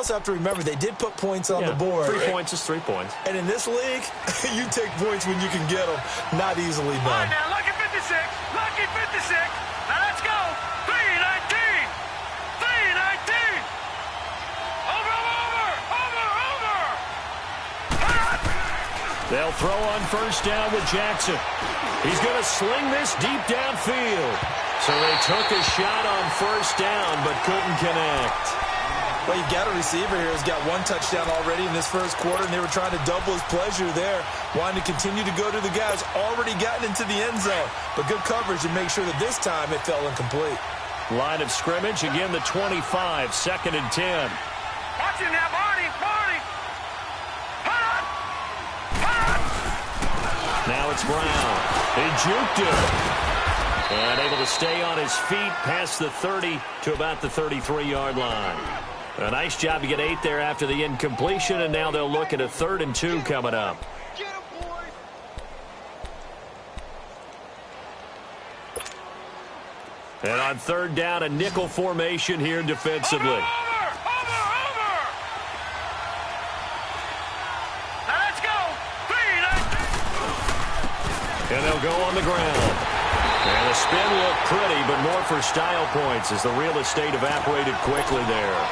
also have to remember they did put points on the board. 3 points is 3 points. And in this league, you take points when you can get them. Not easily done. All right, now, lucky 56. Lucky 56. Now, let's go. 319. 319. Over. They'll throw on first down with Jackson. He's going to sling this deep downfield. So they took a shot on first down, but couldn't connect. Well, you've got a receiver here who's got 1 touchdown already in this first quarter, and they were trying to double his pleasure there, wanting to continue to go to the guys already gotten into the end zone. But good coverage to make sure that this time it fell incomplete. Line of scrimmage, again the 25, 2nd and 10. Watch it now, Barney. Now it's Brown. He juked it. And able to stay on his feet past the 30 to about the 33-yard line. A nice job to get 8 there after the incompletion, and now they'll look at a 3rd and 2 coming up. And on 3rd down, a nickel formation here defensively. Over. Now let's go. 319. And they'll go on the ground. And the spin looked pretty, but more for style points as the real estate evaporated quickly there.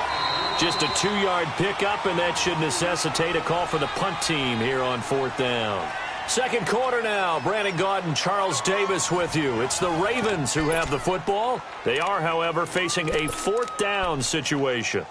Just a 2-yard pickup, and that should necessitate a call for the punt team here on 4th down. Second quarter now. Brandon Gaudin, Charles Davis with you. It's the Ravens who have the football. They are, however, facing a 4th down situation.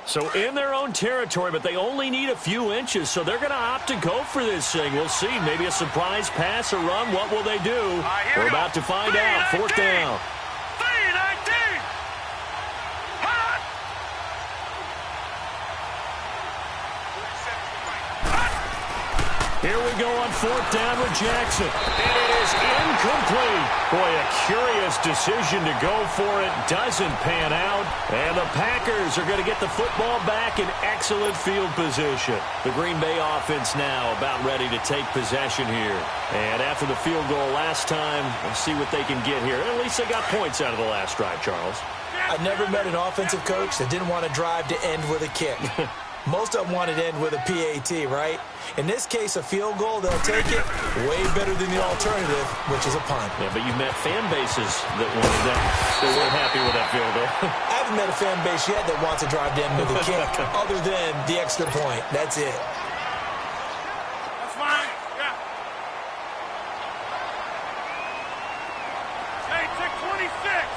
So in their own territory, but they only need a few inches, so they're going to opt to go for this thing. We'll see. Maybe a surprise pass or run. What will they do? We're about to find out. 4th down. 319. Here we go on 4th down with Jackson. And it is incomplete. Boy, a curious decision to go for it. Doesn't pan out. And the Packers are going to get the football back in excellent field position. The Green Bay offense now about ready to take possession here. And after the field goal last time, we'll see what they can get here. At least they got points out of the last drive, Charles. I never met an offensive coach that didn't want to drive to end with a kick. Most of them wanted to end with a PAT, right? In this case, a field goal, they'll take it way better than the alternative, which is a punt. Yeah, but you've met fan bases that wanted that. They weren't happy with that field goal. I haven't met a fan base yet that wants to drive to end with a kick other than the extra point. That's it. That's fine. Yeah. Hey, take 26.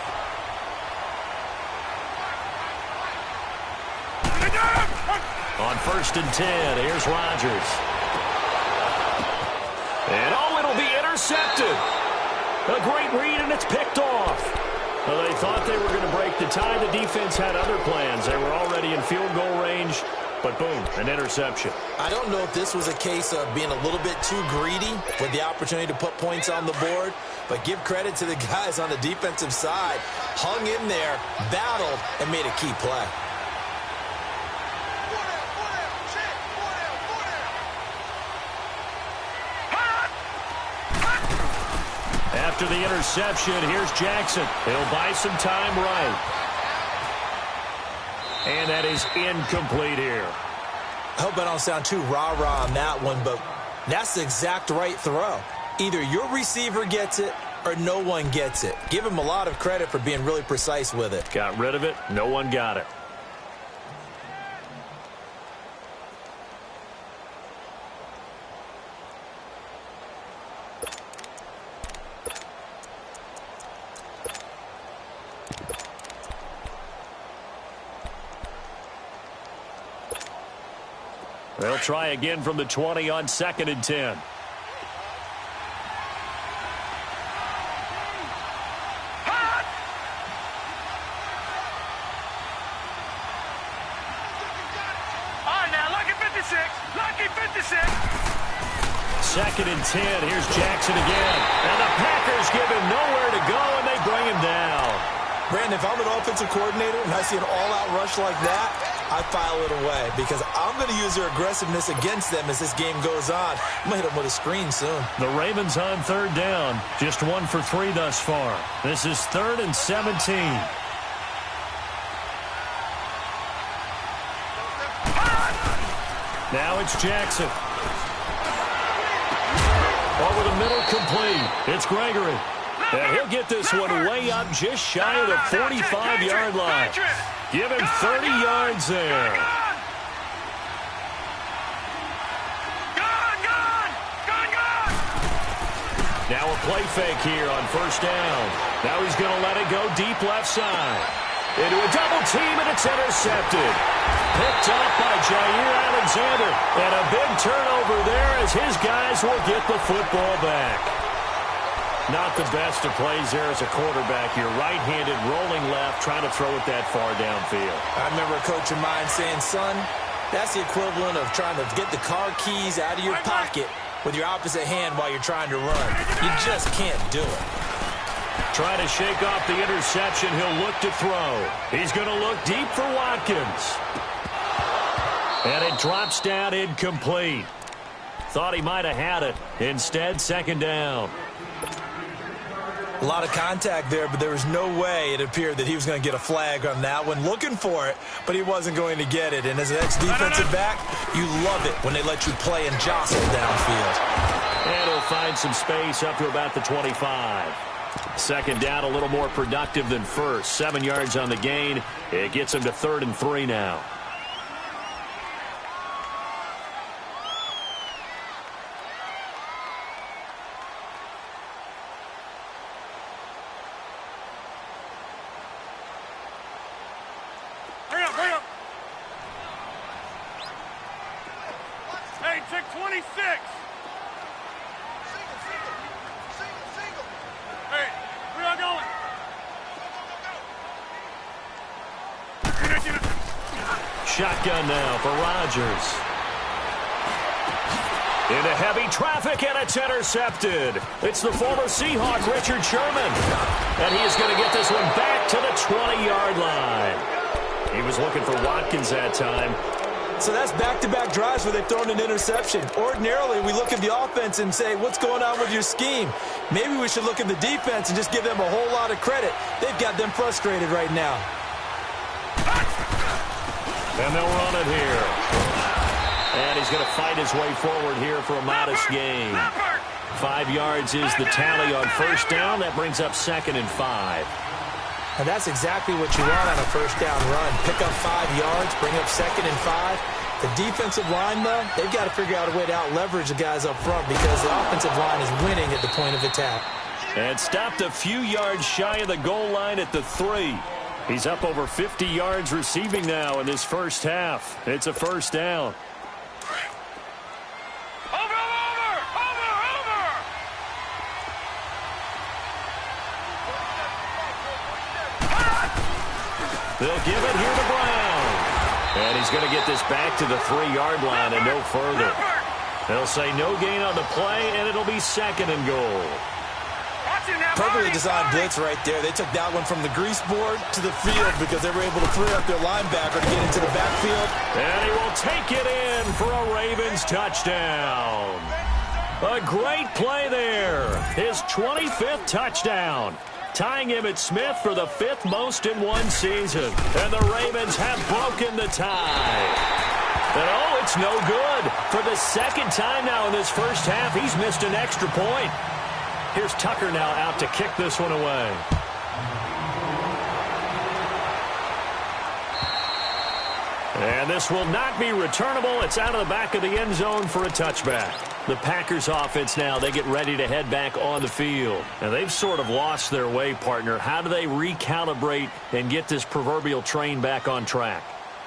On 1st and 10, here's Rodgers. And it'll be intercepted. A great read, and it's picked off. Well, they thought they were going to break the tie. The defense had other plans. They were already in field goal range, but boom, an interception. I don't know if this was a case of being a little bit too greedy with the opportunity to put points on the board, but give credit to the guys on the defensive side. Hung in there, battled, and made a key play. After the interception, here's Jackson. He'll buy some time right. And that is incomplete here. I hope I don't sound too rah-rah on that one, but that's the exact right throw. Either your receiver gets it or no one gets it. Give him a lot of credit for being really precise with it. Got rid of it. No one got it. They'll try again from the 20 on 2nd and 10. Lucky 56. 2nd and 10. Here's Jackson again. And the Packers give him nowhere to go, and they bring him down. Brandon, if I'm an offensive coordinator and I see an all-out rush like that, I file it away because I'm going to use their aggressiveness against them as this game goes on. I'm going to hit them with a screen soon. The Ravens on third down. Just 1 for 3 thus far. This is 3rd and 17. Now it's Jackson. Over the middle, complete. It's Gregory. And he'll get this one way up just shy of the 45-yard line. Give him 30 yards there. Now a play fake here on first down. Now he's going to let it go deep left side. Into a double team, and it's intercepted. Picked up by Jair Alexander. And a big turnover there as his guys will get the football back. Not the best of plays there as a quarterback. You're right-handed, rolling left, trying to throw it that far downfield. I remember a coach of mine saying, son, that's the equivalent of trying to get the car keys out of your pocket with your opposite hand while you're trying to run. You just can't do it. Trying to shake off the interception. He'll look to throw. He's going to look deep for Watkins. And it drops down incomplete. Thought he might have had it. Instead, second down. A lot of contact there, but there was no way it appeared that he was going to get a flag on that one. Looking for it, but he wasn't going to get it. And as an ex-defensive back, you love it when they let you play and jostle downfield. And he'll find some space up to about the 25. Second down, a little more productive than first. 7 yards on the gain. It gets him to 3rd and 3 now. Hey, check 26. Hey, where y'all going? Shotgun now for Rodgers. Into heavy traffic, and it's intercepted. It's the former Seahawk, Richard Sherman. And he is going to get this one back to the 20-yard line. He was looking for Watkins that time. So that's back-to-back drives where they've thrown an interception. Ordinarily, we look at the offense and say, what's going on with your scheme? Maybe we should look at the defense and just give them a whole lot of credit. They've got them frustrated right now. And they'll run it here. And he's going to fight his way forward here for a modest gain. 5 yards is the tally on first down. That brings up 2nd and 5. And that's exactly what you want on a first down run. Pick up 5 yards, bring up 2nd and 5. The defensive line, though, they've got to figure out a way to out-leverage the guys up front because the offensive line is winning at the point of attack. And stopped a few yards shy of the goal line at the 3. He's up over 50 yards receiving now in this first half. It's a first down. They'll give it here to Brown. And he's going to get this back to the 3-yard line and no further. They'll say no gain on the play, and it'll be 2nd and goal. Perfectly designed blitz right there. They took that one from the grease board to the field because they were able to free up their linebacker to get into the backfield. And he will take it in for a Ravens touchdown. A great play there. His 25th touchdown. Tying him at Smith for the 5th most in one season. And the Ravens have broken the tie. And oh, it's no good. For the 2nd time now in this first half, he's missed an extra point. Here's Tucker now out to kick this one away. And this will not be returnable. It's out of the back of the end zone for a touchback. The Packers offense now, they get ready to head back on the field. And they've sort of lost their way, partner. How do they recalibrate and get this proverbial train back on track?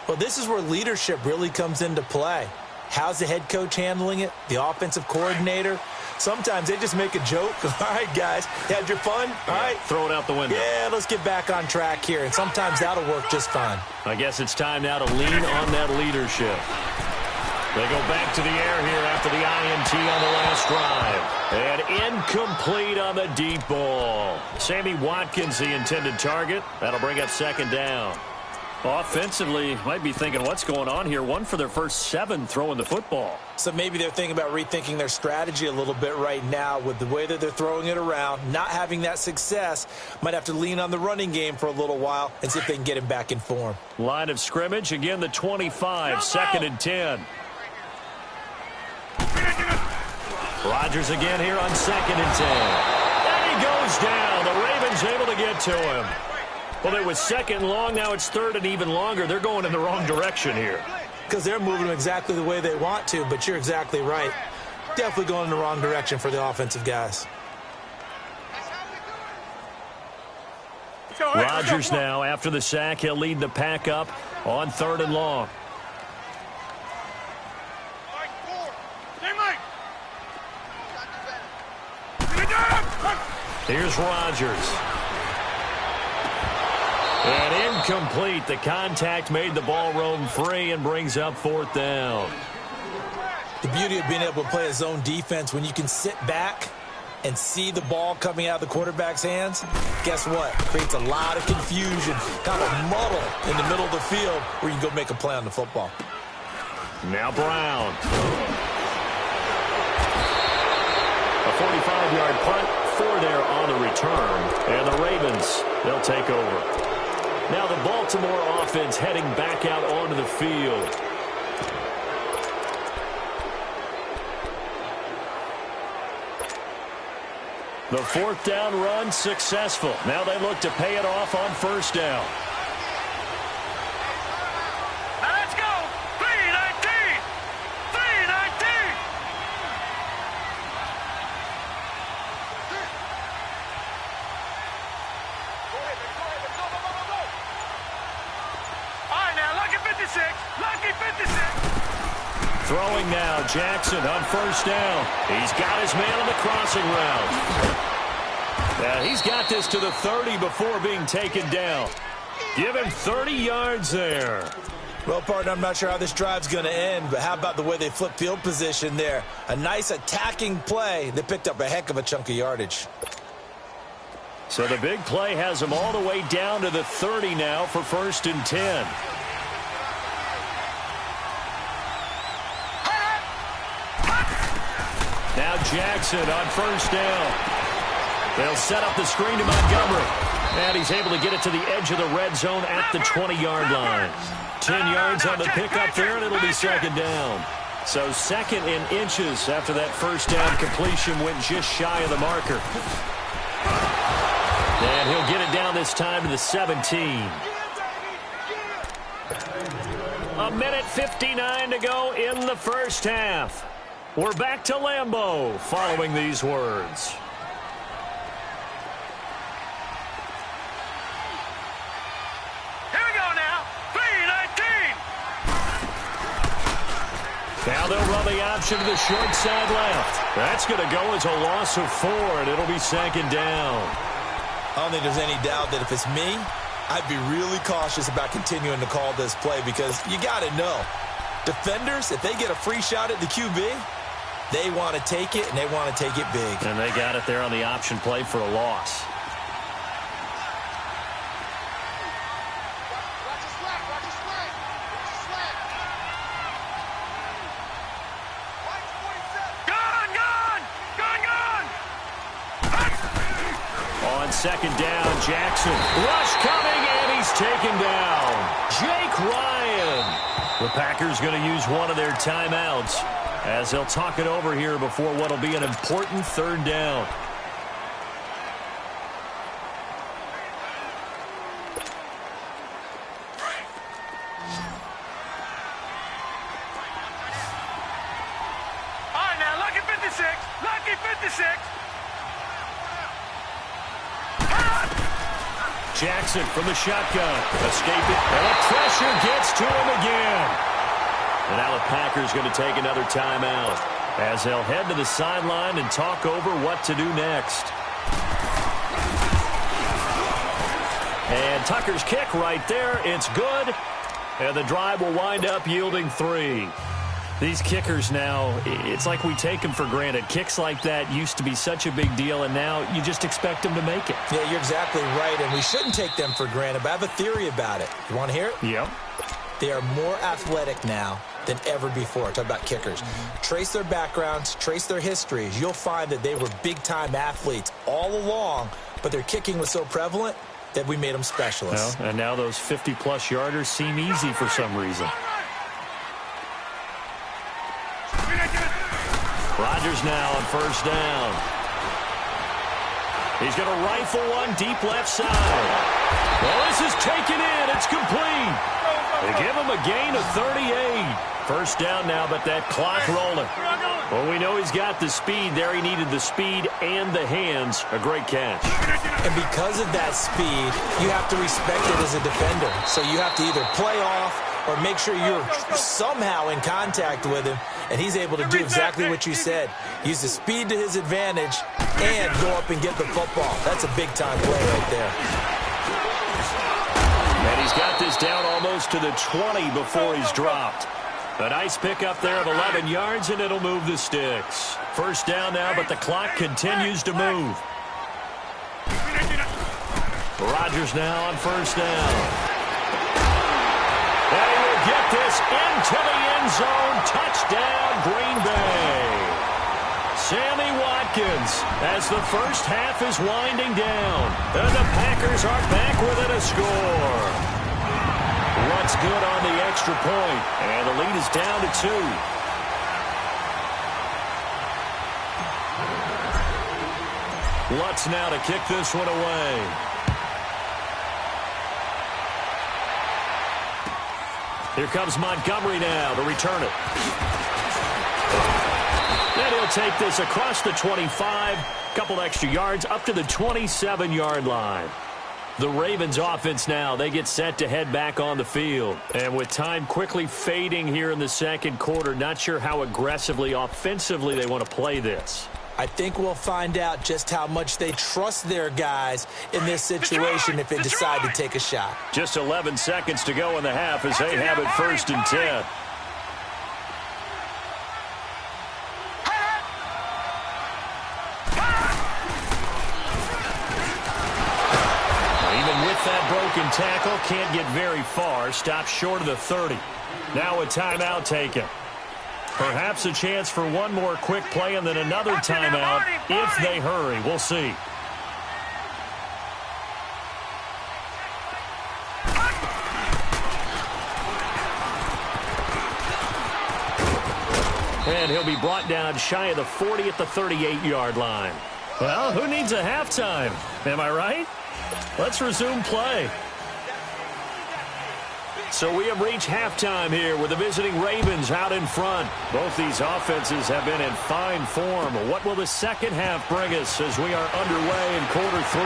Well, this is where leadership really comes into play. How's the head coach handling it? The offensive coordinator? Sometimes they just make a joke. All right, guys, had your fun? All right. Throw it out the window. Yeah, let's get back on track here. And sometimes that'll work just fine. I guess it's time now to lean on that leadership. They go back to the air here after the INT on the last drive. And incomplete on the deep ball. Sammy Watkins, the intended target. That'll bring up 2nd down. Offensively, might be thinking, what's going on here? One for their first 7 throwing the football. So maybe they're thinking about rethinking their strategy a little bit right now with the way that they're throwing it around, not having that success. Might have to lean on the running game for a little while and see if they can get him back in form. Line of scrimmage, again the 25, 2nd and 10. Rodgers again here on 2nd and 10. And he goes down. The Ravens able to get to him. Well, it was 2nd and long. Now it's 3rd and even longer. They're going in the wrong direction here. Because they're moving them exactly the way they want to, but you're exactly right. Definitely going in the wrong direction for the offensive guys. Rodgers now, after the sack, he'll lead the pack up on 3rd and long. Here's Rodgers. And incomplete. The contact made the ball roam free and brings up 4th down. The beauty of being able to play a zone defense, when you can sit back and see the ball coming out of the quarterback's hands, guess what? It creates a lot of confusion, kind of a muddle in the middle of the field where you can go make a play on the football. Now Brown. A 45-yard punt, 4 there on the return. And the Ravens, they'll take over. Now the Baltimore offense heading back out onto the field. The 4th down run successful. Now they look to pay it off on 1st down. Now let's go. 3-19. 3-19. All right, now, lucky 56. Lucky 56. Throwing now, Jackson on 1st down. He's got his man on the crossing route. He's got this to the 30 before being taken down. Give him 30 yards there. Well, partner, I'm not sure how this drive's going to end, but how about the way they flip field position there? A nice attacking play. They picked up a heck of a chunk of yardage. So the big play has them all the way down to the 30 now for 1st and 10. Now Jackson on 1st down. They'll set up the screen to Montgomery. And he's able to get it to the edge of the red zone at the 20-yard line. 10 yards on the pickup there, and it'll be 2nd down. So 2nd and inches after that 1st down completion went just shy of the marker. And he'll get it down this time to the 17. A minute 59 to go in the 1st half. We're back to Lambeau following these words. Now they'll run the option to the short side left. That's going to go as a loss of 4, and it'll be 2nd down. I don't think there's any doubt that if it's me, I'd be really cautious about continuing to call this play because you got to know, defenders, if they get a free shot at the QB, they want to take it, and they want to take it big. And they got it there on the option play for a loss. On 2nd down, Jackson. Rush coming, and he's taken down. Jake Ryan. The Packers going to use one of their timeouts as they'll talk it over here before what will be an important 3rd down. All right, now, lucky 56. Lucky 56. Jackson from the shotgun. Escaping. And the pressure gets to him again. And now the Packers going to take another timeout as they'll head to the sideline and talk over what to do next. And Tucker's kick right there. It's good. And the drive will wind up yielding 3. These kickers now, it's like we take them for granted. Kicks like that used to be such a big deal, and now you just expect them to make it. Yeah, you're exactly right, and we shouldn't take them for granted, but I have a theory about it. You want to hear it? Yep. They are more athletic now than ever before. Talk about kickers. Trace their backgrounds, trace their histories. You'll find that they were big-time athletes all along, but their kicking was so prevalent that we made them specialists. Well, and now those 50-plus yarders seem easy for some reason. Rodgers now on first down. He's going to rifle one deep left side. Well, this is taken in. It's complete. They give him a gain of 38. First down now, but that clock rolling. Well, we know he's got the speed there. He needed the speed and the hands. A great catch. And because of that speed, you have to respect it as a defender. So you have to either play off or make sure you're somehow in contact with him, and he's able to do exactly what you said. Use the speed to his advantage and go up and get the football. That's a big-time play right there. And he's got this down almost to the 20 before he's dropped. A nice pickup there of 11 yards, and it'll move the sticks. First down now, but the clock continues to move. Rodgers now on first down. And he will get this into the end zone. Touchdown, Green Bay. Sammy Watkins as the first half is winding down. And the Packers are back within a score. Lutz good on the extra point. And the lead is down to 2. Lutz now to kick this one away. Here comes Montgomery now to return it. And he'll take this across the 25. Couple extra yards up to the 27-yard line. The Ravens offense now, they get set to head back on the field. And with time quickly fading here in the second quarter, not sure how aggressively, offensively they want to play this. I think we'll find out just how much they trust their guys in this situation if they decide to take a shot. Just 11 seconds to go in the half as they have it first and 10. Even with that broken tackle, can't get very far. Stops short of the 30. Now a timeout taken. Perhaps a chance for one more quick play and then another timeout if they hurry. We'll see. And he'll be brought down shy of the 40 at the 38-yard line. Well, who needs a halftime? Am I right? Let's resume play. So we have reached halftime here with the visiting Ravens out in front. Both these offenses have been in fine form. What will the second half bring us as we are underway in quarter 3?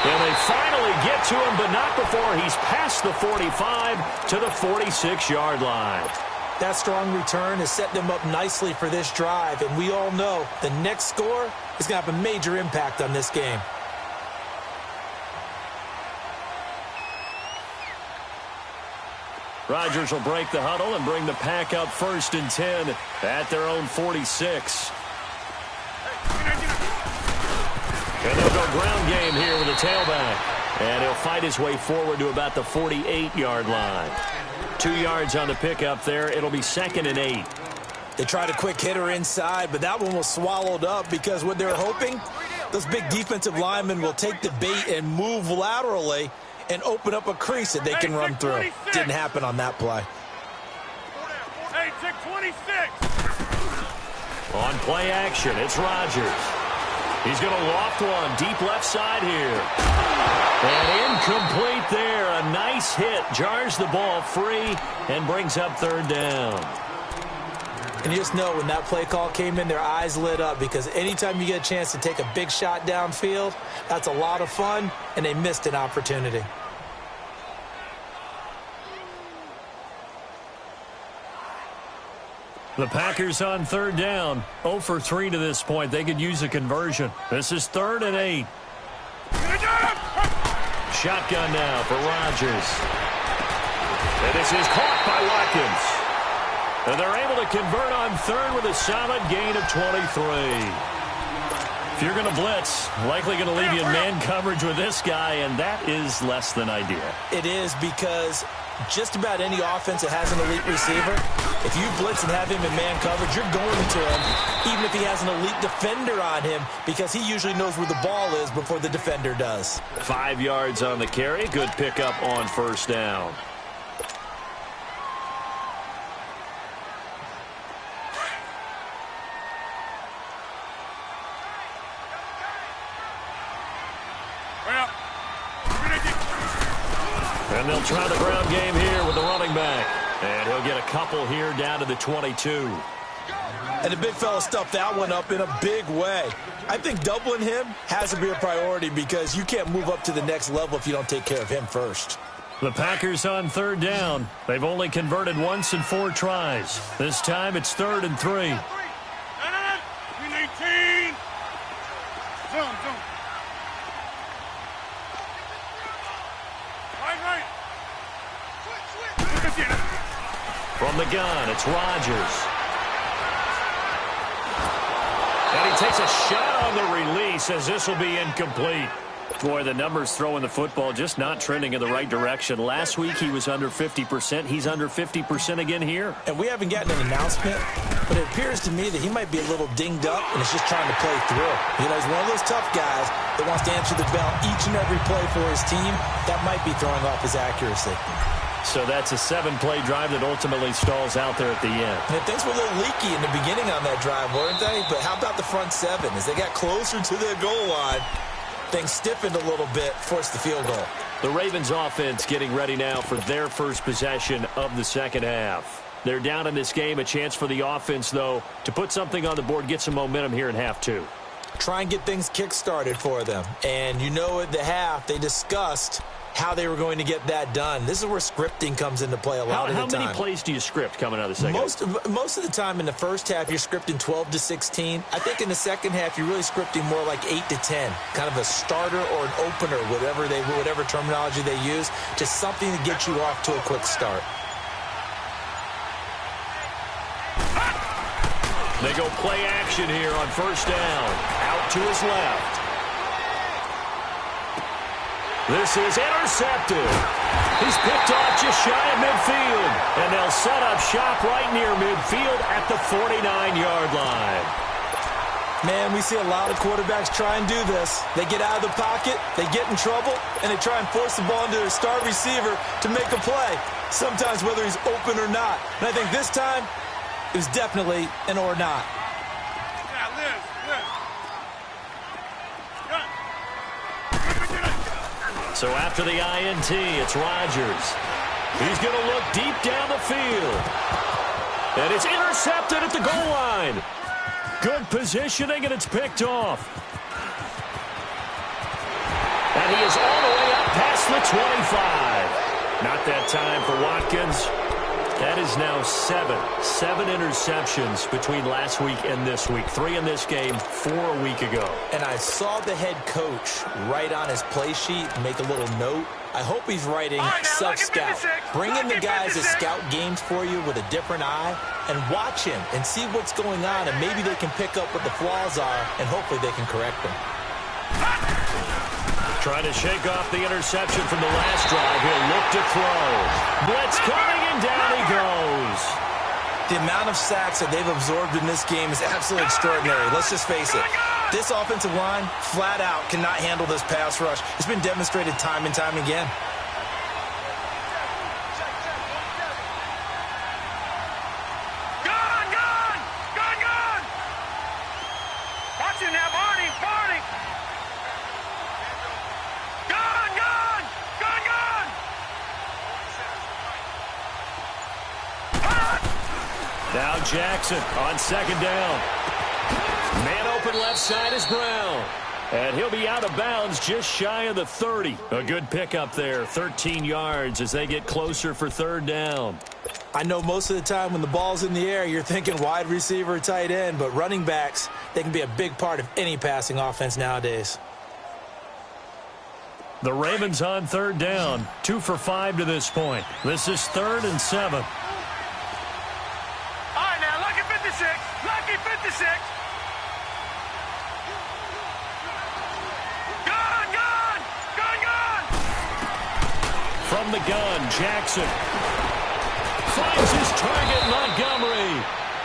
And they finally get to him, but not before he's past the 45 to the 46-yard line. That strong return has set them up nicely for this drive, and we all know the next score is going to have a major impact on this game. Rodgers will break the huddle and bring the pack up first and 10 at their own 46. And they'll go ground game here with a tailback. And he'll fight his way forward to about the 48-yard line. 2 yards on the pickup there. It'll be 2nd and 8. They tried a quick hitter inside, but that one was swallowed up because what they're hoping, those big defensive linemen will take the bait and move laterally and open up a crease that they can run through. Didn't happen on that play. Hey, 26. On play action, it's Rodgers. He's going to loft one deep left side here. And incomplete there. A nice hit. Jars the ball free and brings up 3rd down. And you just know when that play call came in, their eyes lit up because anytime you get a chance to take a big shot downfield, that's a lot of fun, and they missed an opportunity. The Packers on 3rd down. 0 for 3 to this point. They could use a conversion. This is 3rd and 8. Shotgun now for Rodgers. And this is caught by Watkins. And they're able to convert on third with a solid gain of 23. If you're going to blitz, likely going to leave you in man coverage with this guy, and that is less than ideal. It is, because just about any offense that has an elite receiver, if you blitz and have him in man coverage, you're going to him, even if he has an elite defender on him, because he usually knows where the ball is before the defender does. 5 yards on the carry. Good pickup on first down. And they'll try the ground game here with the running back. And he'll get a couple here down to the 22. And the big fella stuffed that one up in a big way. I think doubling him has to be a priority, because you can't move up to the next level if you don't take care of him first. The Packers on third down. They've only converted once in 4 tries. This time it's 3rd and 3. 18. Zone. Right. From the gun, it's Rodgers. And he takes a shot on the release, as this will be incomplete. Boy, the numbers throwing the football just not trending in the right direction. Last week he was under 50%. He's under 50% again here. And we haven't gotten an announcement, but it appears to me that he might be a little dinged up and is just trying to play through. You know, he's one of those tough guys that wants to answer the bell each and every play for his team. That might be throwing off his accuracy. So that's a 7-play drive that ultimately stalls out there at the end. And things were a little leaky in the beginning on that drive, weren't they? But how about the front 7? As they got closer to the goal line, things stiffened a little bit, forced the field goal. The Ravens offense getting ready now for their first possession of the second half. They're down in this game. A chance for the offense, though, to put something on the board, get some momentum here in half 2. Try and get things kick-started for them. And you know, at the half, they discussed how they were going to get that done. This is where scripting comes into play a lot of the time. How many plays do you script coming out of the second? Most of the time in the first half, you're scripting 12 to 16. I think in the second half, you're really scripting more like 8 to 10. Kind of a starter or an opener, whatever terminology they use, just something to get you off to a quick start. They go play action here on first down. Out to his left. This is intercepted. He's picked off just shy of midfield. And they'll set up shop right near midfield at the 49-yard line. Man, we see a lot of quarterbacks try and do this. They get out of the pocket, they get in trouble, and they try and force the ball into their star receiver to make a play, sometimes whether he's open or not. And I think this time, it was definitely an or not. Yeah, Liz. So after the INT, it's Rodgers. He's going to look deep down the field. And it's intercepted at the goal line. Good positioning, and it's picked off. And he is all the way up past the 25. Not that time for Watkins. That is now 7 interceptions between last week and this week. 3 in this game, 4 a week ago. And I saw the head coach write on his play sheet, make a little note. I hope he's writing self-scout. Bring in the guys that scout games for you with a different eye and watch him and see what's going on, and maybe they can pick up what the flaws are, and hopefully they can correct them. Trying to shake off the interception from the last drive. He'll look to throw. Blitz coming, and down he goes. The amount of sacks that they've absorbed in this game is absolutely extraordinary. Let's just face it. This offensive line, flat out, cannot handle this pass rush. It's been demonstrated time and time again. Gone! Watch him now, Barney! Gone! Now Jackson on second down. Man open left side is Brown. And he'll be out of bounds just shy of the 30. A good pickup there, 13 yards as they get closer for third down. I know most of the time when the ball's in the air, you're thinking wide receiver, tight end, but running backs, they can be a big part of any passing offense nowadays. The Ravens on third down, 2 for 5 to this point. This is 3rd and 7. All right, now, lucky 56. Lucky 56. Gun. From the gun, Jackson finds his target, Montgomery.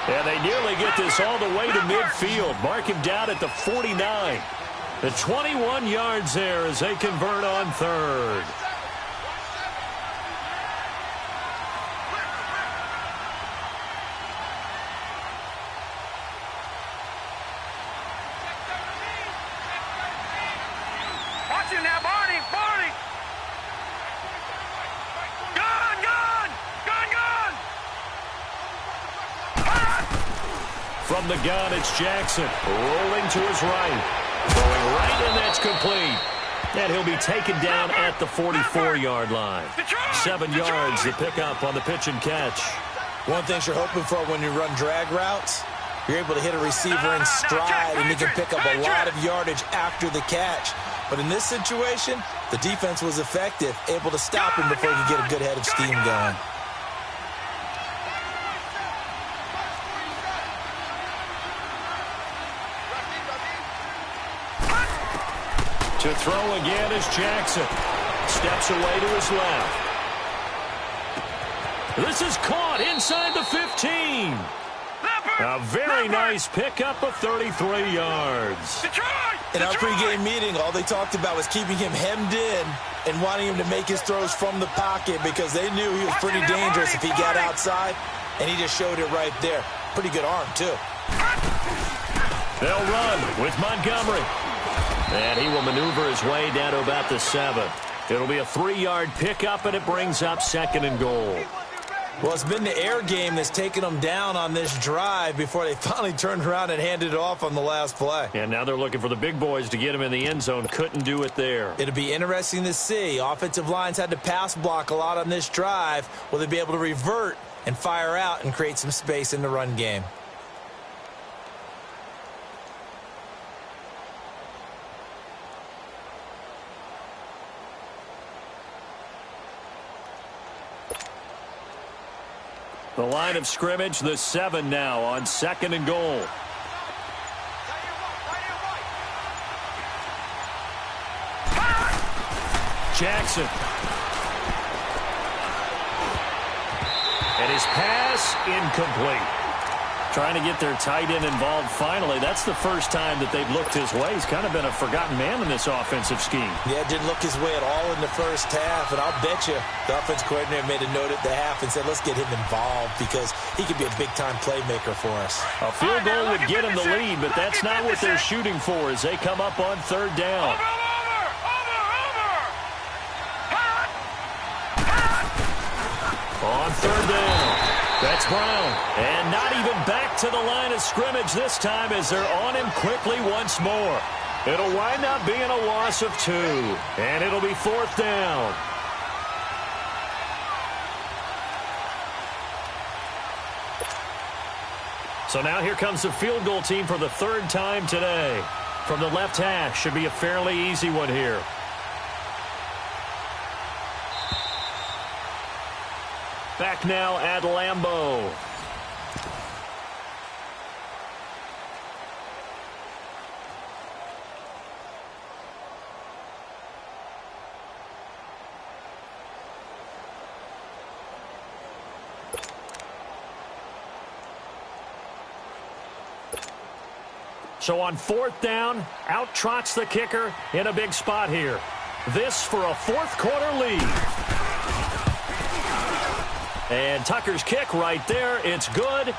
And they nearly get this all the way to midfield. Mark him down at the 49. The 21 yards there as they convert on 3rd. Watch it now, Barney. Gun. From the gun, it's Jackson rolling to his right. Going right, and that's complete. And he'll be taken down at the 44-yard line. 7 yards to pick up on the pitch and catch. One thing you're hoping for when you run drag routes, you're able to hit a receiver in stride, and you can pick up a lot of yardage after the catch. But in this situation, the defense was effective, able to stop him before he could get a good head of steam going. To throw again is Jackson. Steps away to his left. This is caught inside the 15. A very nice pickup of 33 yards. In our pregame meeting, all they talked about was keeping him hemmed in and wanting him to make his throws from the pocket because they knew he was pretty dangerous if he got outside, and he just showed it right there. Pretty good arm, too. They'll run with Montgomery. And he will maneuver his way down to about the 7. It'll be a 3-yard pickup, and it brings up 2nd and goal. Well, it's been the air game that's taken them down on this drive before they finally turned around and handed it off on the last play. And now they're looking for the big boys to get him in the end zone. Couldn't do it there. It'll be interesting to see. Offensive lines had to pass block a lot on this drive. Will they be able to revert and fire out and create some space in the run game? The line of scrimmage, the 7 now on 2nd and goal. Jackson. And his pass incomplete. Trying to get their tight end involved finally. That's the first time that they've looked his way. He's kind of been a forgotten man in this offensive scheme. Yeah, didn't look his way at all in the first half. And I'll bet you the offense coordinator made a note at the half and said, let's get him involved because he could be a big-time playmaker for us. A field goal would get him the lead, but that's not what they're shooting for as they come up on 3rd down. On 3rd down. That's Brown. And not even back to the line of scrimmage this time as they're on him quickly once more. It'll wind up being a loss of 2. And it'll be 4th down. So now here comes the field goal team for the 3rd time today. From the left hash, should be a fairly easy one here. Back now at Lambeau. So on 4th down, out trots the kicker in a big spot here. This for a 4th quarter lead. And Tucker's kick right there. It's good.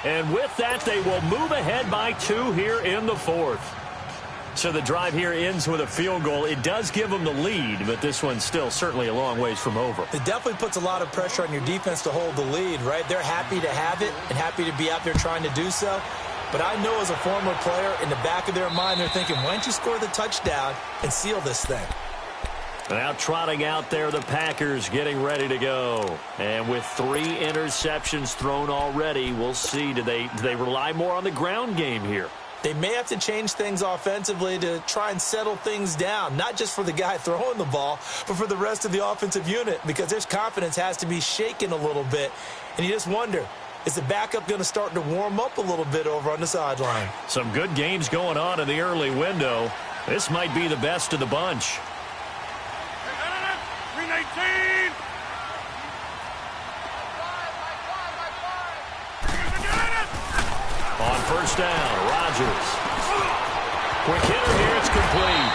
And with that, they will move ahead by 2 here in the 4th. So the drive here ends with a field goal. It does give them the lead, but this one's still certainly a long ways from over. It definitely puts a lot of pressure on your defense to hold the lead, right? They're happy to have it and happy to be out there trying to do so. But I know as a former player, in the back of their mind, they're thinking, why don't you score the touchdown and seal this thing? Now trotting out there, the Packers getting ready to go. And with 3 interceptions thrown already, we'll see. Do they rely more on the ground game here? They may have to change things offensively to try and settle things down, not just for the guy throwing the ball, but for the rest of the offensive unit, because their confidence has to be shaken a little bit. And you just wonder, is the backup going to start to warm up a little bit over on the sideline? Some good games going on in the early window. This might be the best of the bunch. 319. On first down, Rodgers. Quick hitter here, it's complete.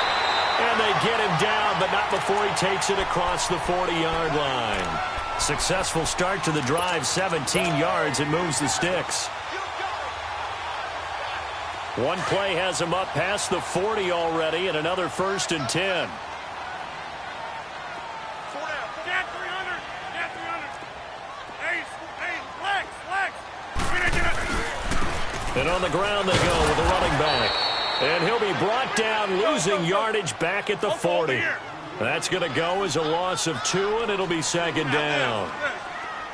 And they get him down, but not before he takes it across the 40-yard line. Successful start to the drive, 17 yards, and moves the sticks. One play has him up past the 40 already, and another 1st and 10. And on the ground they go with the running back. And he'll be brought down, losing yardage back at the 40. That's going to go as a loss of 2, and it'll be 2nd down.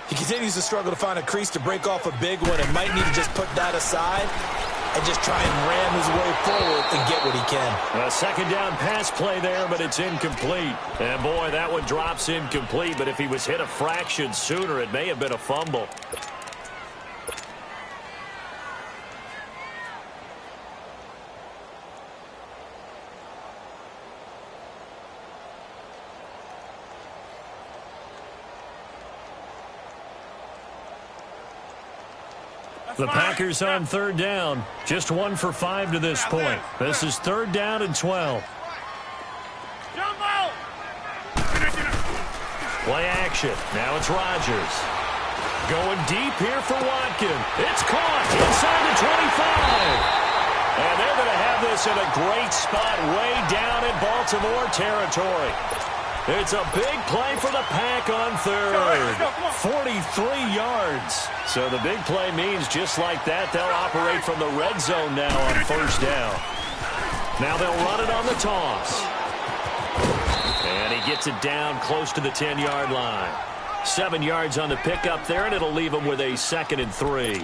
He continues to struggle to find a crease to break off a big one and might need to just put that aside and just try and ram his way forward and get what he can. A 2nd down pass play there, but it's incomplete. And boy, that one drops incomplete, but if he was hit a fraction sooner, it may have been a fumble. The Packers on 3rd down. Just 1 for 5 to this point. This is 3rd down and 12. Play action. Now it's Rodgers. Going deep here for Watkins. It's caught inside the 25. And they're going to have this in a great spot way down in Baltimore territory. It's a big play for the Pack on 3rd. 43 yards. So the big play means just like that, they'll operate from the red zone now on 1st down. Now they'll run it on the toss. And he gets it down close to the 10-yard line. 7 yards on the pickup there, and it'll leave him with a 2nd and 3.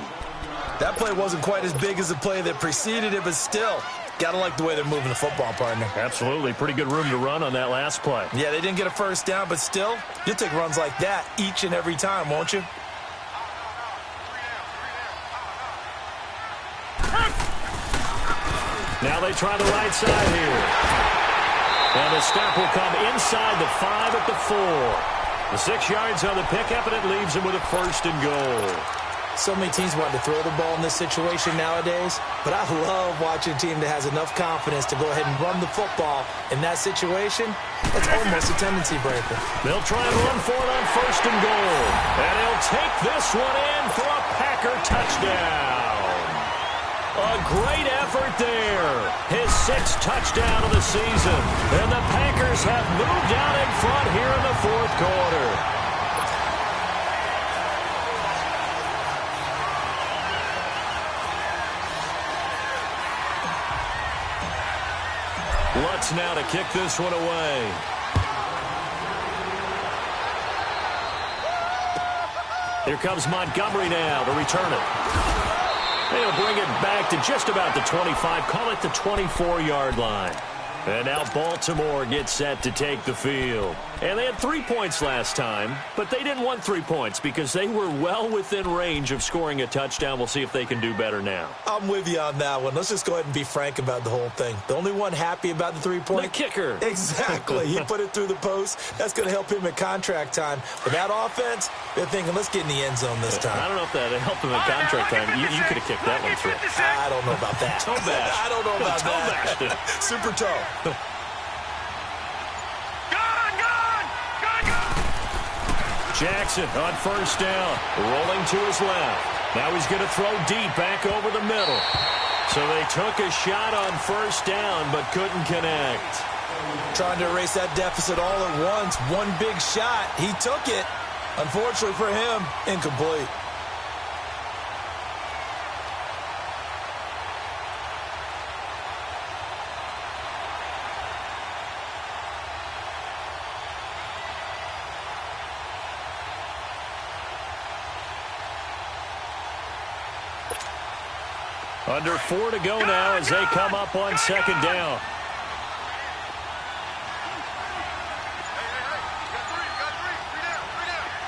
That play wasn't quite as big as the play that preceded it, but still, gotta like the way they're moving the football, partner. Absolutely. Pretty good room to run on that last play. Yeah, they didn't get a 1st down, but still, you'll take runs like that each and every time, won't you? Now they try the right side here. And the stop will come inside the 5 at the 4. The 6 yards on the pickup, and it leaves him with a 1st and goal. So many teams want to throw the ball in this situation nowadays, but I love watching a team that has enough confidence to go ahead and run the football. In that situation, that's almost a tendency breaker. They'll try and run for it on 1st and goal. And he'll take this one in for a Packer touchdown. A great effort there. His 6th touchdown of the season. And the Packers have moved out in front here in the 4th quarter. Lutz now to kick this one away. Here comes Montgomery now to return it. They'll bring it back to just about the 25, call it the 24-yard line. And now Baltimore gets set to take the field. And they had 3 points last time, but they didn't want 3 points because they were well within range of scoring a touchdown. We'll see if they can do better now. I'm with you on that one. Let's just go ahead and be frank about the whole thing. The only one happy about the 3-point? The kicker. Exactly. He put it through the post. That's going to help him at contract time. But that offense, they're thinking, let's get in the end zone this time. I don't know if that helped him at contract time. You could have kicked that one through. I don't know about that. Toe bash. I don't know about that. Super toe. Jackson on 1st down, rolling to his left. Now he's going to throw deep back over the middle. So they took a shot on 1st down, but couldn't connect. Trying to erase that deficit all at once. One big shot. He took it. Unfortunately for him, incomplete. Under 4 to go now as they come up on second down.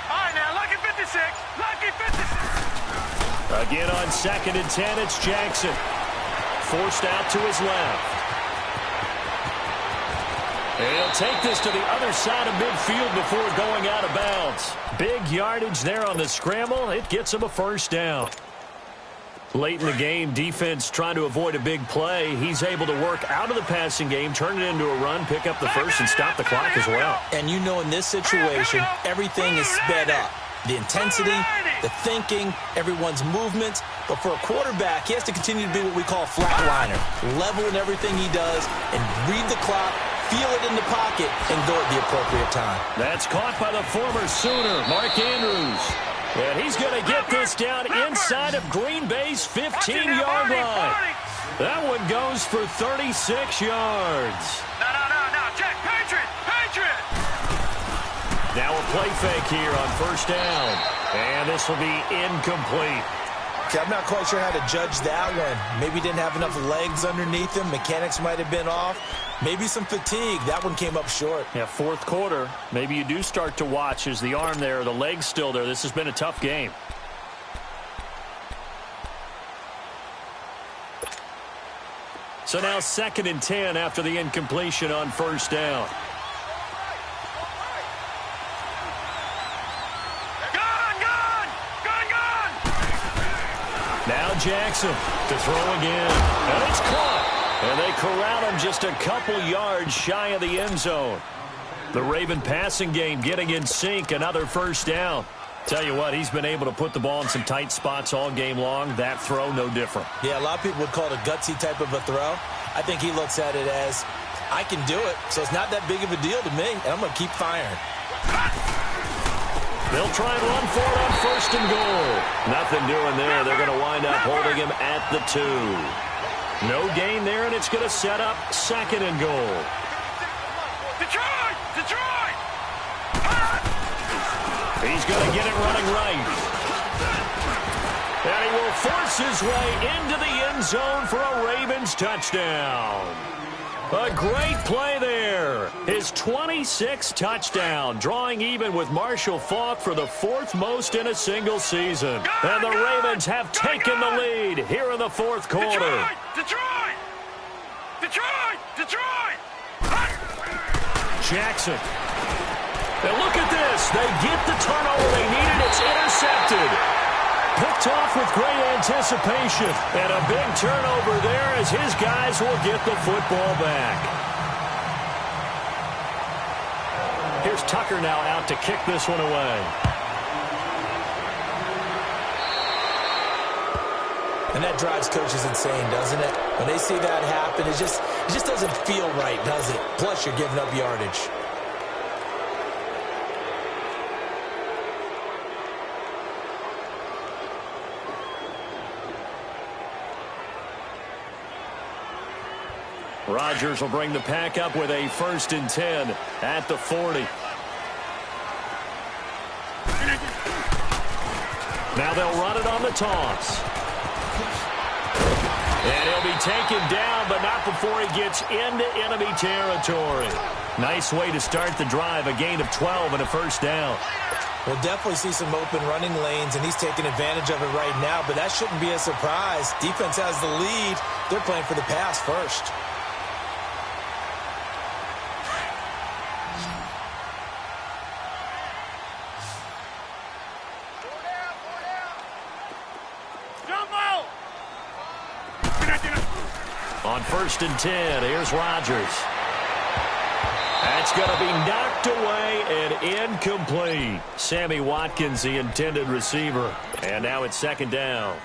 All right, now, lucky 56. Lucky 56. Again on 2nd and 10, it's Jackson. Forced out to his left. And he'll take this to the other side of midfield before going out of bounds. Big yardage there on the scramble. It gets him a first down. Late in the game, defense trying to avoid a big play. He's able to work out of the passing game, turn it into a run, pick up the first, and stop the clock as well. And you know in this situation, everything is sped up. The intensity, the thinking, everyone's movements. But for a quarterback, he has to continue to be what we call a flatliner. Level in everything he does and read the clock, feel it in the pocket, and go at the appropriate time. That's caught by the former Sooner, Mark Andrews. And he's going to get this down inside of Green Bay's 15-yard line. That one goes for 36 yards. No. Check. Patriot. Now a play fake here on first down. And this will be incomplete. Okay, I'm not quite sure how to judge that one. Maybe didn't have enough legs underneath him. Mechanics might have been off. Maybe some fatigue. That one came up short. Yeah, fourth quarter. Maybe you do start to watch as the arm there, the leg's still there. This has been a tough game. So now 2nd and 10 after the incompletion on first down. Now Jackson to throw again. And it's caught. And they corral him just a couple yards shy of the end zone. The Raven passing game getting in sync. Another first down. Tell you what, he's been able to put the ball in some tight spots all game long. That throw, no different. Yeah, a lot of people would call it a gutsy type of a throw. I think he looks at it as, I can do it, so it's not that big of a deal to me, and I'm going to keep firing. They'll try and run for it on first and goal. Nothing doing there. They're going to wind up holding him at the 2. No gain there, and it's going to set up 2nd and goal. Detroit! He's going to get it running right. And he will force his way into the end zone for a Ravens touchdown. A great play there. His 26th touchdown, drawing even with Marshall Faulk for the 4th most in a single season. And the Ravens have taken the lead here in the 4th quarter. Detroit! Jackson. And look at this. They get the turnover they needed. It's intercepted. Picked off with great anticipation. And a big turnover there as his guys will get the football back. Here's Tucker now out to kick this one away. And that drives coaches insane, doesn't it? When they see that happen, it just doesn't feel right, does it? Plus, you're giving up yardage. Rodgers will bring the pack up with a 1st and 10 at the 40. Now they'll run it on the toss. And he'll be taken down, but not before he gets into enemy territory. Nice way to start the drive, a gain of 12 and a first down. We'll definitely see some open running lanes, and he's taking advantage of it right now, but that shouldn't be a surprise. Defense has the lead. They're playing for the pass first. On 1st and 10, here's Rodgers. That's going to be knocked away and incomplete. Sammy Watkins, the intended receiver. And now it's 2nd down.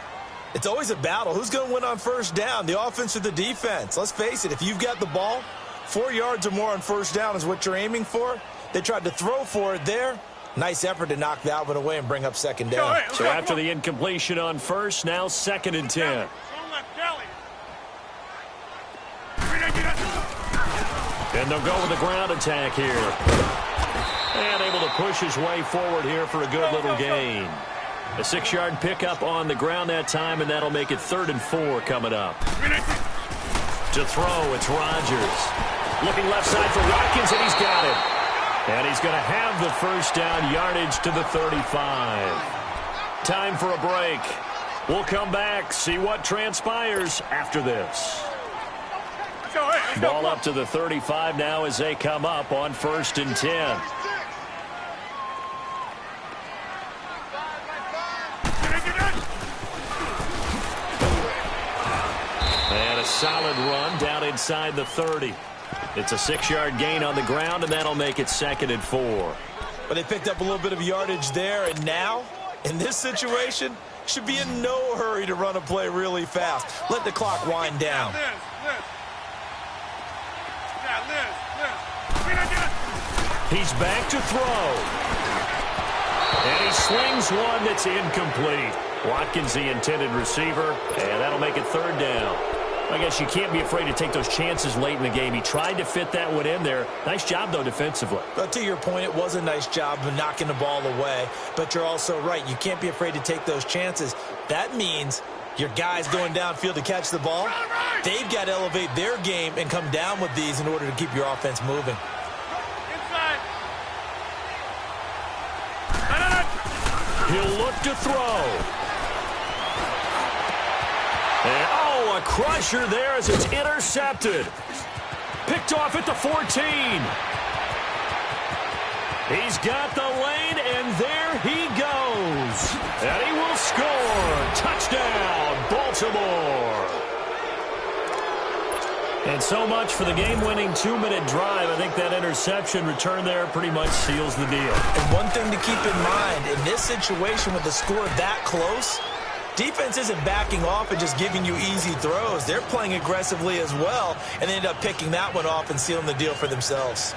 It's always a battle. Who's going to win on first down, the offense or the defense? Let's face it, if you've got the ball, 4 yards or more on first down is what you're aiming for. They tried to throw for it there. Nice effort to knock that one away and bring up 2nd down. So after the incompletion on first, now 2nd and 10. And they'll go with the ground attack here. And able to push his way forward here for a good little gain. A 6-yard pickup on the ground that time, and that'll make it 3rd and 4 coming up. To throw, it's Rodgers. Looking left side for Watkins, and he's got it. And he's going to have the first down, yardage to the 35. Time for a break. We'll come back, see what transpires after this. Ball up to the 35 now as they come up on 1st and 10. And a solid run down inside the 30. It's a 6-yard gain on the ground, and that'll make it 2nd and 4. But they picked up a little bit of yardage there, and now, in this situation, should be in no hurry to run a play really fast. Let the clock wind down. He's back to throw. And he slings one that's incomplete. Watkins, the intended receiver, and that'll make it 3rd down. I guess you can't be afraid to take those chances late in the game. He tried to fit that one in there. Nice job, though, defensively. But to your point, it was a nice job of knocking the ball away. But you're also right. You can't be afraid to take those chances. That means your guys going downfield to catch the ball, they've got to elevate their game and come down with these in order to keep your offense moving. He'll look to throw. And, oh, a crusher there as it's intercepted. Picked off at the 14. He's got the lane, and there he goes. And he will score. Touchdown, Baltimore. And so much for the game-winning 2-minute drive. I think that interception return there pretty much seals the deal. And one thing to keep in mind, in this situation with the score that close, defense isn't backing off and just giving you easy throws. They're playing aggressively as well, and they end up picking that one off and sealing the deal for themselves.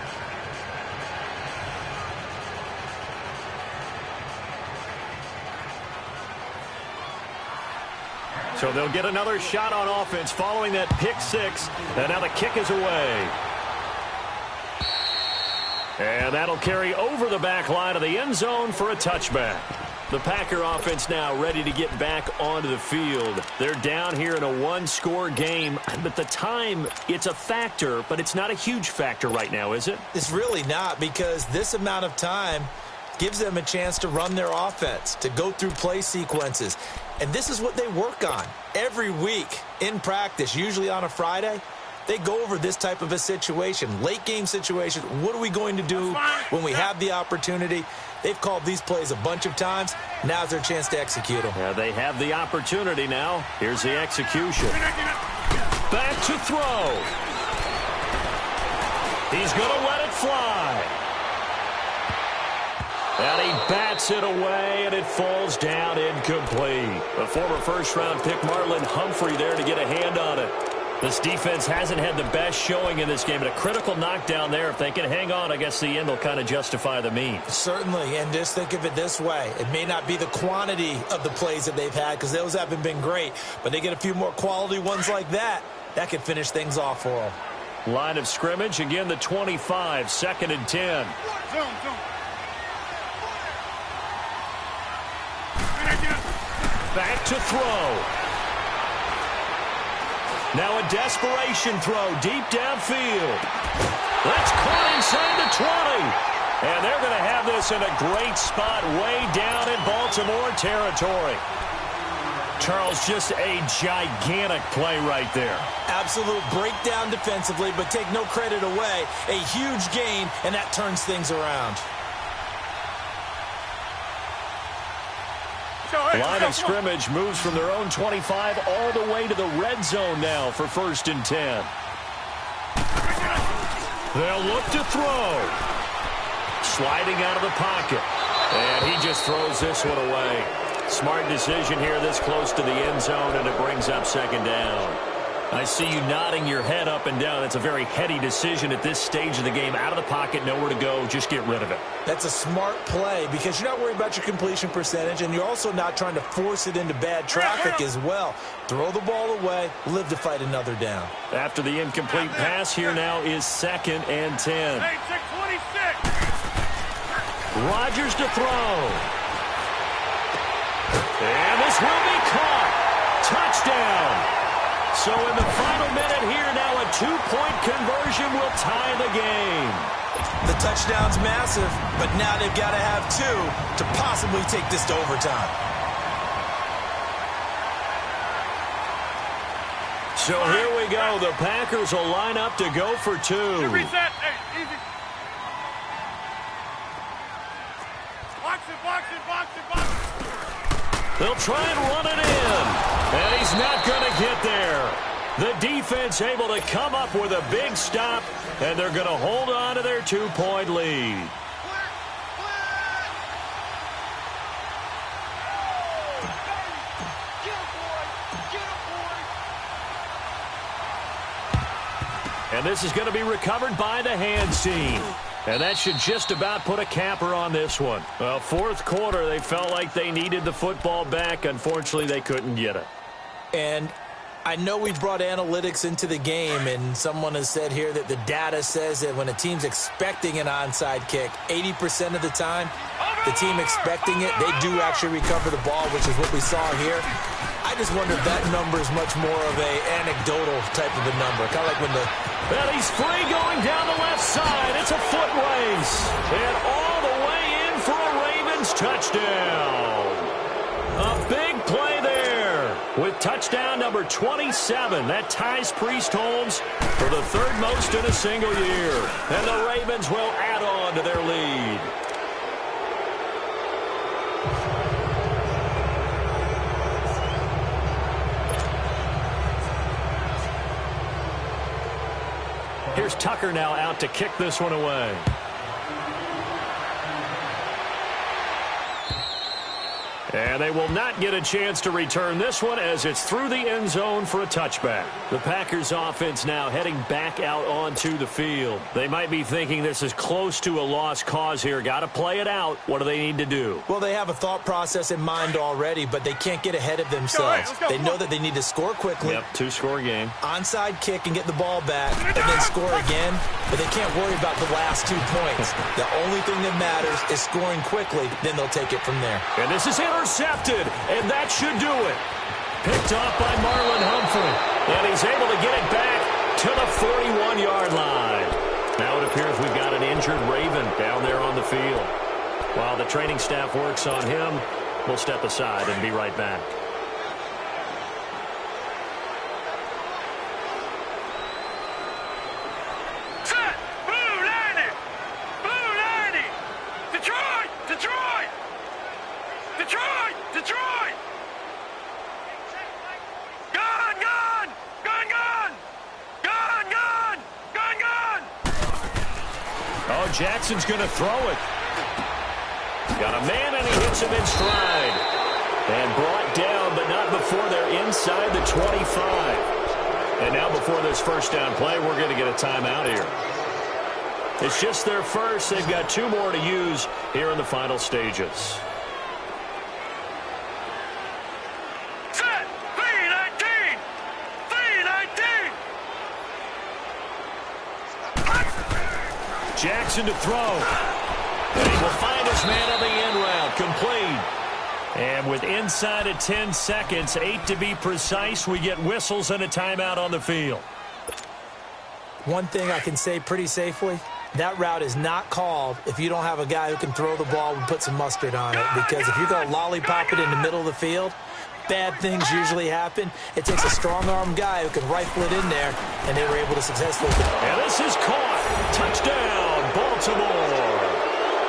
So they'll get another shot on offense following that pick 6. And now the kick is away. And that'll carry over the back line of the end zone for a touchback. The Packer offense now ready to get back onto the field. They're down here in a 1-score game. But the time, it's a factor, but it's not a huge factor right now, is it? It's really not, because this amount of time gives them a chance to run their offense, to go through play sequences. And this is what they work on every week in practice, usually on a Friday. They go over this type of a situation, late game situation. What are we going to do when we have the opportunity? They've called these plays a bunch of times. Now's their chance to execute them. Yeah, they have the opportunity now. Here's the execution. Back to throw. He's going to let it fly. And he bats it away, and it falls down incomplete. The former first-round pick, Marlon Humphrey, there to get a hand on it. This defense hasn't had the best showing in this game, but a critical knockdown there. If they can hang on, I guess the end will kind of justify the means. Certainly, and just think of it this way. It may not be the quantity of the plays that they've had, because those haven't been great, but they get a few more quality ones like that. That could finish things off for them. Line of scrimmage, again the 25, 2nd and 10. Back to throw. Now a desperation throw deep downfield. That's caught inside the 20. And they're going to have this in a great spot way down in Baltimore territory. Charles, just a gigantic play right there. Absolute breakdown defensively, but take no credit away. A huge gain, and that turns things around. Line of scrimmage moves from their own 25 all the way to the red zone now for 1st and 10. They'll look to throw. Sliding out of the pocket. And he just throws this one away. Smart decision here this close to the end zone, and it brings up 2nd down. I see you nodding your head up and down. That's a very heady decision at this stage of the game. Out of the pocket, nowhere to go. Just get rid of it. That's a smart play because you're not worried about your completion percentage, and you're also not trying to force it into bad traffic as well. Throw the ball away, live to fight another down. After the incomplete pass, here now is 2nd and 10. Rodgers to throw. this will be caught. Touchdown. So in the final minute here, now a 2-point conversion will tie the game. The touchdown's massive, but now they've got to have 2 to possibly take this to overtime. So here we go. The Packers will line up to go for 2. Reset. Hey, easy. Box it. They'll try and run it in. And he's not going to get there. The defense able to come up with a big stop, and they're going to hold on to their 2-point lead. And this is going to be recovered by the hands team. And that should just about put a capper on this one. Well, fourth quarter, they felt like they needed the football back. Unfortunately, they couldn't get it. And I know we brought analytics into the game, and someone has said here that the data says that when a team's expecting an onside kick, 80% of the time, the team expecting it, they do actually recover the ball, which is what we saw here. I just wonder if that number is much more of a anecdotal type of a number. Kind of like when the... Well, he's free going down the left side. It's a foot race. And all the way in for a Ravens touchdown. A big play there with touchdown number 27. That ties Priest Holmes for the 3rd most in a single year. And the Ravens will add on to their lead. Here's Tucker now out to kick this one away. And they will not get a chance to return this one as it's through the end zone for a touchback. The Packers offense now heading back out onto the field. They might be thinking this is close to a lost cause here. Got to play it out. What do they need to do? Well, they have a thought process in mind already, but they can't get ahead of themselves. They know that they need to score quickly. Yep, 2-score game. Onside kick and get the ball back, and then score again. But they can't worry about the last 2 points. The only thing that matters is scoring quickly. Then they'll take it from there. And this is intercepted, and that should do it. Picked off by Marlon Humphrey, and he's able to get it back to the 41-yard line. Now it appears we've got an injured Raven down there on the field. While the training staff works on him, we'll step aside and be right back. Set. Blue 90. Blue 90. Detroit. Detroit. Detroit. Detroit. Gun, gun. Gun, gun. Gun, gun. Gun, gun. Oh, Jackson's going to throw it. Got a man, and he hits him in stride. And brought down, but not before they're inside the 25. And now before this first down play, we're going to get a timeout here. It's just their first. They've got 2 more to use here in the final stages. Set. 319. 319. Jackson to throw. And he will find his man on the end route. Complete. And with inside of 10 seconds, 8 to be precise, we get whistles and a timeout on the field. One thing I can say pretty safely, that route is not called if you don't have a guy who can throw the ball and put some mustard on it. Because if you're going to lollipop it in the middle of the field, bad things usually happen. It takes a strong-arm guy who can rifle it in there, and they were able to successfully. And this is caught. Touchdown, Baltimore.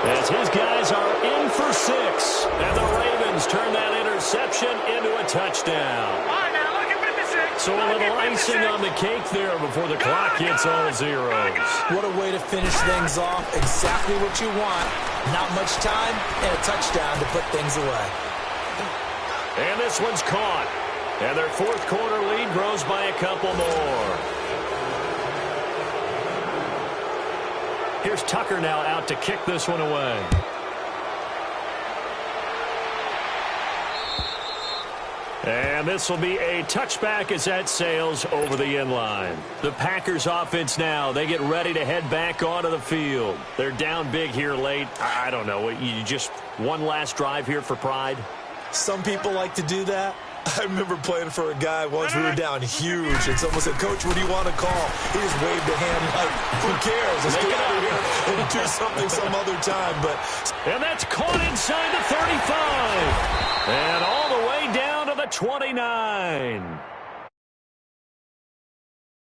As his guys are in for 6. And the Ravens turn that interception into a touchdown. All right, now look at 56. So a little icing on the cake there before the clock hits all zeros. What a way to finish things off. Exactly what you want. Not much time and a touchdown to put things away. And this one's caught. And their fourth quarter lead grows by a couple more. Here's Tucker now out to kick this one away. And this will be a touchback as that sails over the end line. The Packers offense now, they get ready to head back onto the field. They're down big here late. I don't know. You just one last drive here for pride? Some people like to do that. I remember playing for a guy once. We were down huge, and someone said, "Coach, what do you want to call?" He just waved a hand like, "Who cares? Let's get out of here and do something some other time." And that's caught inside the 35. And all the way down to the 29.